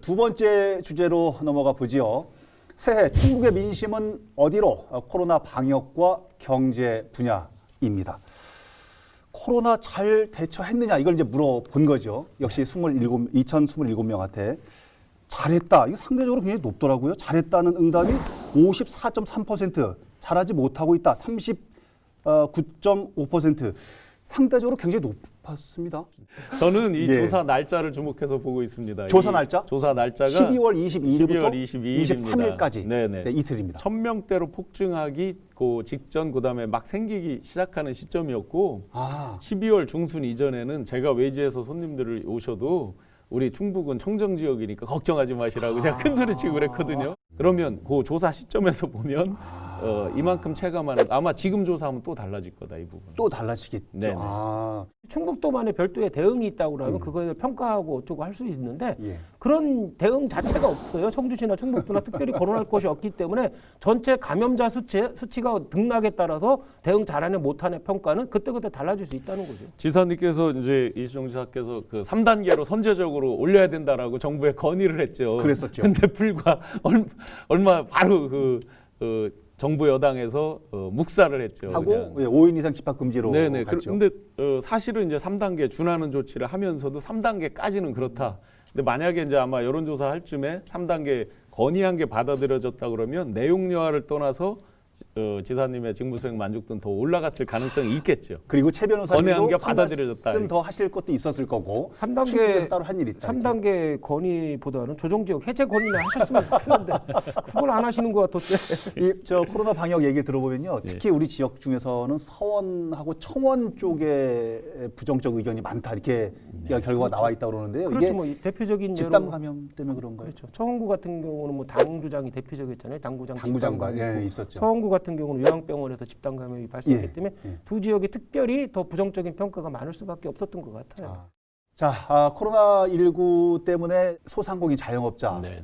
두 번째 주제로 넘어가 보지요. 새해 충북의 민심은 어디로? 코로나 방역과 경제 분야입니다. 코로나 잘 대처했느냐 이걸 이제 물어본 거죠. 역시 2027명한테 잘했다. 이거 상대적으로 굉장히 높더라고요. 잘했다는 응답이 54.3%, 잘하지 못하고 있다 39.5%. 상대적으로 굉장히 높았습니다. 저는 이 예. 조사 날짜를 주목해서 보고 있습니다. 조사 날짜? 조사 날짜가 12월 22일부터 22일입니다. 23일까지 네네. 네, 이틀입니다. 1000명대로 폭증하기 그 직전 그다음에 막 생기기 시작하는 시점이었고 12월 중순 이전에는 제가 외지에서 손님들을 오셔도 우리 충북은 청정 지역이니까 걱정하지 마시라고 제가 큰 소리 치고 그랬거든요. 그러면 그 조사 시점에서 보면 이만큼 체감하는 아마 지금 조사하면 또 달라질 거다 이 부분. 또 달라지겠죠. 네네. 충북도만의 별도의 대응이 있다고 그러면 그거에 평가하고 어쩌고 할 수 있는데 예. 그런 대응 자체가 없어요. 청주시나 충북도나 특별히 거론할 것이 없기 때문에 전체 감염자 수치가 등락에 따라서 대응 잘하네 못하네 평가는 그때그때 달라질 수 있다는 거죠. 지사님께서 이제 이수정 지사께서 그 3단계로 선제적으로 올려야 된다라고 정부에 건의를 했죠. 그랬었죠. 근데 불과 얼마 바로 정부 여당에서 묵살을 했죠. 하고 5인 이상 집합 금지로 네네. 갔죠. 그런데 사실은 이제 3단계 준하는 조치를 하면서도 3단계까지는 그렇다. 근데 만약에 이제 아마 여론조사 할 쯤에 3단계 건의한 게 받아들여졌다 그러면 내용 여하를 떠나서 지사님의 직무수행 만족도는 더 올라갔을 가능성이 있겠죠. 그리고 최 건의한 변호사님도 게 받아들여졌다. 더 하실 것도 있을 거고 3단계 충북에서 따로 한 일이 있다. 3단계 건의보다는 조정지역 해제 건의나 하셨으면 좋겠는데 그걸 안 하시는 것 같았대. 저 코로나 방역 얘기를 들어보면요. 특히 우리 지역 중에서는 서원하고 청원 쪽에 부정적 의견이 많다 이렇게 결과가 나와 있다고 그러는데요. 그렇죠. 이게 뭐 대표적인 집단 예로 감염 때문에 그런가요? 그렇죠. 청원구 같은 경우는 뭐 당주장이 대표적이었잖아요. 당구장관 예, 있었죠. 서원구 같은 경우는 요양병원에서 집단 감염이 발생했기 예, 때문에 예. 두 지역이 특별히 더 부정적인 평가가 많을 수밖에 없었던 것 같아요. 자, 코로나19 때문에 소상공인 자영업자 네네.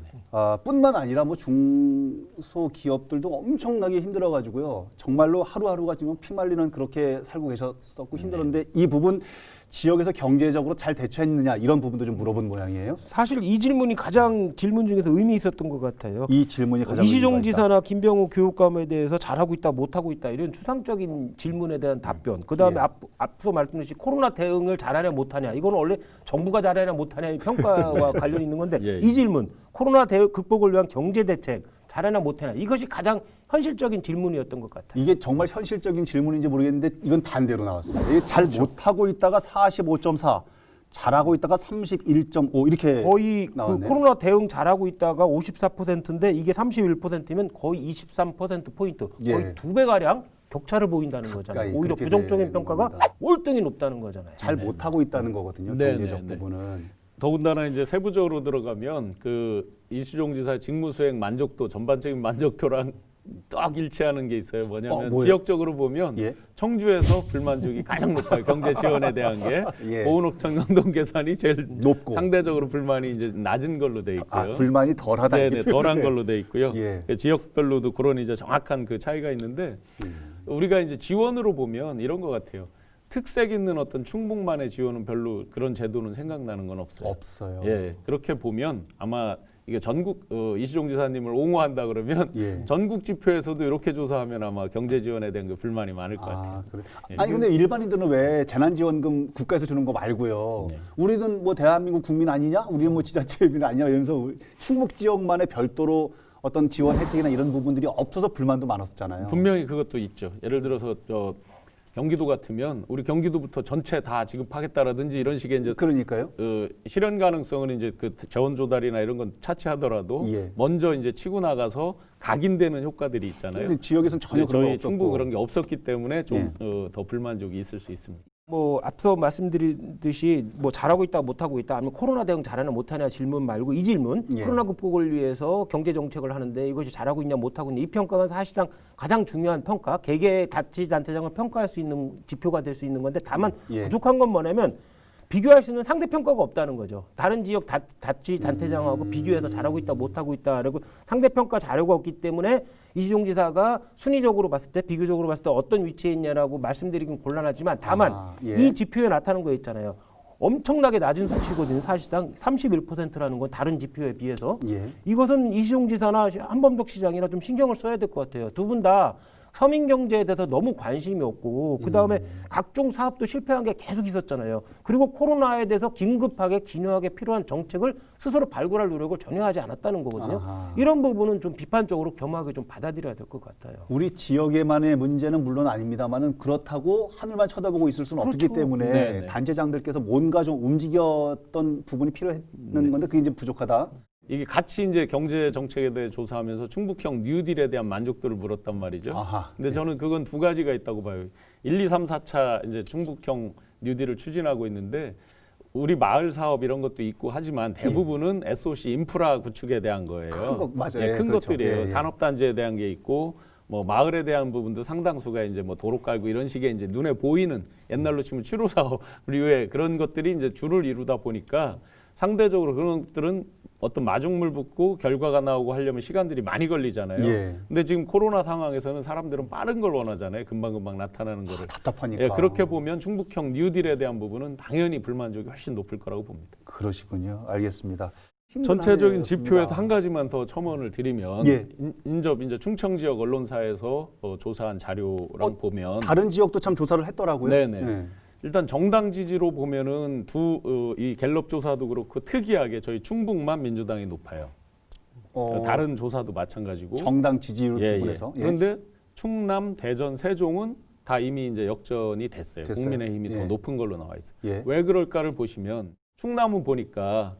뿐만 아니라 뭐 중소기업들도 엄청나게 힘들어가지고요. 정말로 하루하루가 지금 피말리는 그렇게 살고 계셨었고 힘들었는데 이 부분 지역에서 경제적으로 잘 대처했느냐 이런 부분도 좀 물어본 모양이에요. 사실 이 질문이 가장 질문 중에서 의미 있었던 것 같아요. 이 질문이 가장 이시종 의미가 있다. 지사나 김병우 교육감에 대해서 잘하고 있다 못하고 있다 이런 추상적인 질문에 대한 답변. 그다음에 예. 앞서 말씀드린 코로나 대응을 잘하냐 못하냐 이거는 원래 정부가 잘하냐 못하냐의 평가와 관련이 있는 건데 예. 이 질문 코로나 극복을 위한 경제 대책 잘하냐 못하냐 이것이 가장 현실적인 질문이었던 것 같아요. 이게 정말 현실적인 질문인지 모르겠는데 이건 반대로 나왔습니다. 이게 잘 못하고 있다가 45.4, 잘하고 있다가 31.5 이렇게 거의 그 나왔네요. 코로나 대응 잘하고 있다가 54%인데 이게 31%면 거의 23%포인트 예. 거의 2배가량 격차를 보인다는 거잖아요. 오히려 그렇게 부정적인 되는 평가가 겁니다. 월등히 높다는 거잖아요. 잘 못하고 있다는 거거든요. 네, 경제적 네, 네. 부분은. 더군다나 이제 세부적으로 들어가면 그 이수종 지사의 직무수행 만족도 전반적인 만족도랑 딱 일치하는 게 있어요. 뭐냐면 뭐예요? 지역적으로 보면 예. 청주에서 불만족이 가장 높아요. 경제 지원에 대한 게 예. 보은옥천 영동 계산이 제일 높고. 상대적으로 불만이 이제 낮은 걸로 돼 있고요. 불만이 덜하다. 네네 덜한 걸로 돼 있고요. 예. 지역별로도 그런 이제 정확한 그 차이가 있는데 우리가 이제 지원으로 보면 이런 것 같아요. 특색 있는 어떤 충북만의 지원은 별로 그런 제도는 생각나는 건 없어요. 없어요. 예, 그렇게 보면 아마 이게 전국 이시종 지사님을 옹호한다 그러면 예. 전국 지표에서도 이렇게 조사하면 아마 경제 지원에 대한 그 불만이 많을 것 같아요. 그래. 예. 아니 근데 일반인들은 왜 재난지원금 국가에서 주는 거 말고요. 네. 우리는 뭐 대한민국 국민 아니냐? 우리는 뭐 지자체민 아니냐? 이러면서 충북 지역만의 별도로 어떤 지원 혜택이나 이런 부분들이 없어서 불만도 많았었잖아요. 분명히 그것도 있죠. 예를 들어서 경기도 같으면 우리 경기도부터 전체 다 지급하겠다라든지 이런 식의 이제 그러니까요. 실현 가능성은 이제 그 재원 조달이나 이런 건 차치하더라도 예. 먼저 이제 치고 나가서 각인되는 효과들이 있잖아요. 근데 지역에서는 전혀 근데 그런 거 저희 없었고. 충북 그런 게 없었기 때문에 좀 예. 더 불만족이 있을 수 있습니다. 뭐 앞서 말씀드렸듯이 뭐 잘하고 있다 못하고 있다 아니면 코로나 대응 잘하냐 못하냐 질문 말고 이 질문 예. 코로나 극복을 위해서 경제 정책을 하는데 이것이 잘하고 있냐 못하고 있냐 이 평가가 사실상 가장 중요한 평가 개개 자치단체장을 평가할 수 있는 지표가 될 수 있는 건데 다만 예. 부족한 건 뭐냐면 비교할 수 있는 상대 평가가 없다는 거죠. 다른 지역 자치단체장하고 비교해서 잘하고 있다 못하고 있다 그리고 상대 평가 자료가 없기 때문에 이시종 지사가 순위적으로 봤을 때 비교적으로 봤을 때 어떤 위치에 있냐라고 말씀드리긴 곤란하지만 다만 예. 이 지표에 나타나는 거 있잖아요. 엄청나게 낮은 수치거든요. 사실상 31%라는 건 다른 지표에 비해서. 예. 이것은 이시종 지사나 한범덕 시장이나 좀 신경을 써야 될 것 같아요. 두 분 다 서민 경제에 대해서 너무 관심이 없고 그다음에 각종 사업도 실패한 게 계속 있었잖아요. 그리고 코로나에 대해서 긴급하게 기묘하게 필요한 정책을 스스로 발굴할 노력을 전혀 하지 않았다는 거거든요. 아하. 이런 부분은 좀 비판적으로 겸허하게 좀 받아들여야 될 것 같아요. 우리 지역에만의 문제는 물론 아닙니다만은 그렇다고 하늘만 쳐다보고 있을 수는 없기 그렇죠. 때문에 네네. 단체장들께서 뭔가 좀 움직였던 부분이 필요했는 건데 그게 이제 부족하다. 이게 같이 이제 경제 정책에 대해 조사하면서 충북형 뉴딜에 대한 만족도를 물었단 말이죠. 아하. 근데 저는 그건 두 가지가 있다고 봐요. 1, 2, 3, 4차 이제 충북형 뉴딜을 추진하고 있는데 우리 마을 사업 이런 것도 있고 하지만 대부분은 SOC 인프라 구축에 대한 거예요. 큰 거, 맞아요. 예, 예, 큰 그렇죠. 것들이에요. 예, 예. 산업단지에 대한 게 있고 뭐 마을에 대한 부분도 상당수가 이제 뭐 도로 깔고 이런 식의 이제 눈에 보이는 옛날로 치면 추루 사업류의 그런 것들이 이제 주를 이루다 보니까 상대적으로 그런 것들은 어떤 마중물 붙고 결과가 나오고 하려면 시간들이 많이 걸리잖아요. 예. 근데 지금 코로나 상황에서는 사람들은 빠른 걸 원하잖아요. 금방금방 나타나는 거를. 답답하니까. 예, 그렇게 보면 충북형 뉴딜에 대한 부분은 당연히 불만족이 훨씬 높을 거라고 봅니다. 그러시군요. 알겠습니다. 전체적인 지표에서 한 가지만 더 첨언을 드리면 예. 인접 이제 충청 지역 언론사에서 조사한 자료랑 보면 다른 지역도 참 조사를 했더라고요. 네네. 예. 일단 정당 지지로 보면은 이 갤럽 조사도 그렇고 특이하게 저희 충북만 민주당이 높아요. 다른 조사도 마찬가지고. 정당 지지율 예, 부분에서. 예. 그런데 충남, 대전, 세종은 다 이미 이제 역전이 됐어요. 됐어요. 국민의힘이 예. 더 높은 걸로 나와 있어요. 예. 왜 그럴까를 보시면 충남은 보니까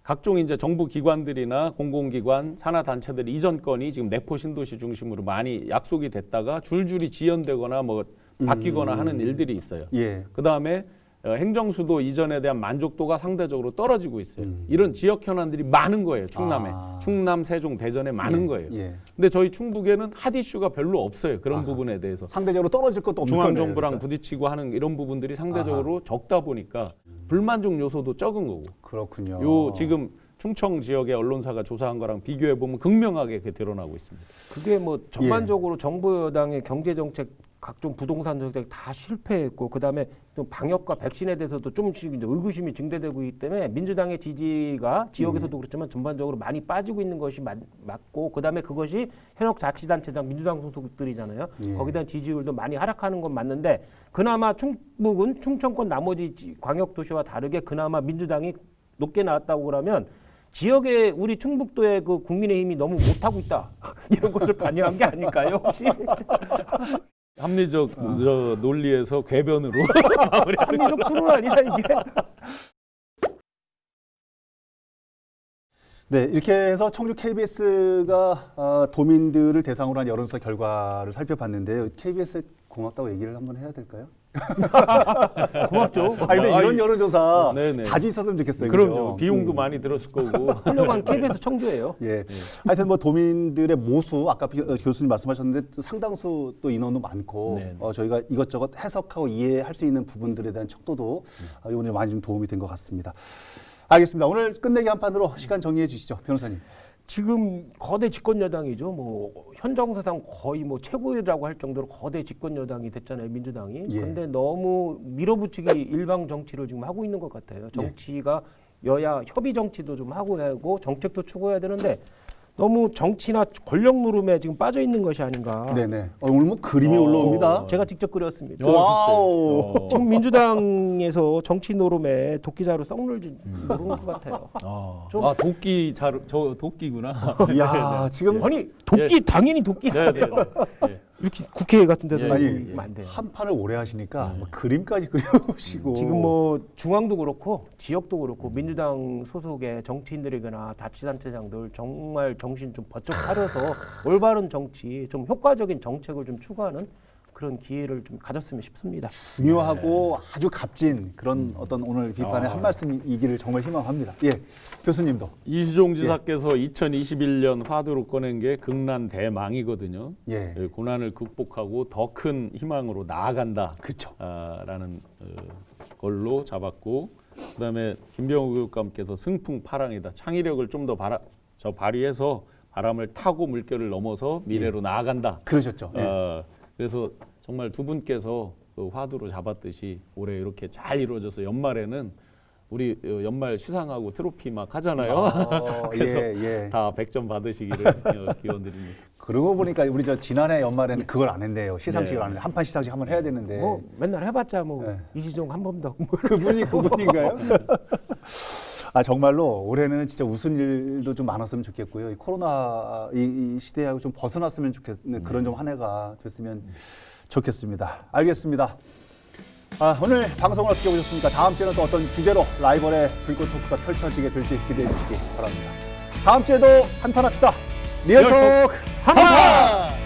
각종 이제 정부 기관들이나 공공기관, 산하단체들 이전 건이 지금 내포 신도시 중심으로 많이 약속이 됐다가 줄줄이 지연되거나 뭐 바뀌거나 하는 일들이 있어요. 예. 그 다음에 행정수도 이전에 대한 만족도가 상대적으로 떨어지고 있어요. 이런 지역 현안들이 많은 거예요. 충남에. 아. 충남, 세종, 대전에 많은 예, 거예요. 예. 근데 저희 충북에는 핫 이슈가 별로 없어요. 그런 부분에 대해서. 상대적으로 떨어질 것도 없는 중앙정부랑 거네요, 그러니까. 부딪히고 하는 이런 부분들이 상대적으로 적다 보니까 불만족 요소도 적은 거고. 그렇군요. 요 지금 충청 지역의 언론사가 조사한 거랑 비교해 보면 극명하게 그게 드러나고 있습니다. 그게 뭐 전반적으로 정부 여당의 경제 정책, 각종 부동산 정책 다 실패했고 그다음에 좀 방역과 백신에 대해서도 조금씩 이제 의구심이 증대되고 있기 때문에 민주당의 지지가 지역에서도 그렇지만 전반적으로 많이 빠지고 있는 것이 맞고 그다음에 그것이 현역 자치단체장 민주당 소속들이잖아요. 예. 거기에 대한 지지율도 많이 하락하는 건 맞는데 그나마 충북은 충청권 나머지 광역 도시와 다르게 그나마 민주당이 높게 나왔다고 그러면 지역에 우리 충북도의 그 국민의힘이 너무 못하고 있다 이런 것을 반영한 게 아닐까요 혹시? 합리적 저 논리에서 궤변으로 합리적 토론 아니야 이게? 네, 이렇게 해서 청주 KBS가 도민들을 대상으로 한 여론조사 결과를 살펴봤는데요. KBS 고맙다고 얘기를 한번 해야 될까요? 고맙죠. 아니, 근데 이런 여론조사 네네. 자주 있었으면 좋겠어요. 그럼요. 그죠? 비용도 많이 들었을 거고. 훌륭한 KBS 청주예요. 예. 하여튼 뭐 도민들의 모수 아까 교수님 말씀하셨는데 상당수 또 인원도 많고 네네. 저희가 이것저것 해석하고 이해할 수 있는 부분들에 대한 척도도 이번에 많이 좀 도움이 된 것 같습니다. 알겠습니다. 오늘 끝내기 한 판으로 시간 정리해 주시죠, 변호사님. 지금 거대 집권 여당이죠. 뭐 현정사상 거의 뭐 최고라고 할 정도로 거대 집권 여당이 됐잖아요, 민주당이. 예. 근데 너무 밀어붙이기 일방 정치를 지금 하고 있는 것 같아요. 정치가 여야 협의 정치도 좀 하고 정책도 추구해야 되는데 너무 정치나 권력 노름에 지금 빠져 있는 것이 아닌가. 네네. 오늘 뭐 그림이 올라옵니다. 제가 직접 그렸습니다. 와우. 지금 민주당에서 정치 노름에 도끼자루 썩물지 모르는 것 같아요. 좀- 도끼 저 도끼구나. 이야, 지금 아니 도끼 당연히 도끼. 네네. 네. 이렇게 국회 같은 데서 예, 아니 안 돼요. 한 판을 오래 하시니까 뭐 그림까지 그려오시고 지금 뭐 중앙도 그렇고 지역도 그렇고 민주당 소속의 정치인들이거나 자치단체장들 정말 정신 좀 번쩍 차려서 올바른 정치, 좀 효과적인 정책을 좀 추구하는 그런 기회를 좀 가졌으면 싶습니다. 중요하고 아주 값진 그런 어떤 오늘 비판의 한 말씀이기를 정말 희망합니다. 예, 교수님도. 이시종 지사께서 2021년 화두로 꺼낸 게 극난 대망이거든요. 예. 고난을 극복하고 더 큰 희망으로 나아간다. 그렇죠. 라는 걸로 잡았고 그다음에 김병우 교육감께서 승풍파랑이다. 창의력을 좀 더 발휘해서 바람을 타고 물결을 넘어서 미래로 나아간다. 그러셨죠. 예. 그래서 정말 두 분께서 그 화두로 잡았듯이 올해 이렇게 잘 이루어져서 연말에는 우리 연말 시상하고 트로피 막 하잖아요. 그래서 예. 다 100점 받으시기를 기원드립니다. 그러고 보니까 우리 저 지난해 연말에는 그걸 안 했네요. 시상식을 네. 안 했는데 한판 시상식 한번 해야 되는데. 뭐 맨날 해봤자 뭐 네. 이시종 한 번 더. 그분인가요? 아 정말로 올해는 진짜 웃은 일도 좀 많았으면 좋겠고요. 이 코로나 이 시대하고 좀 벗어났으면 좋겠는 그런 좀 한 해가 됐으면 좋겠습니다. 알겠습니다. 오늘 방송을 어떻게 보셨습니까? 다음 주에는 또 어떤 주제로 라이벌의 불꽃 토크가 펼쳐지게 될지 기대해 주시기 바랍니다. 다음 주에도 한판 합시다. 리얼톡 한판!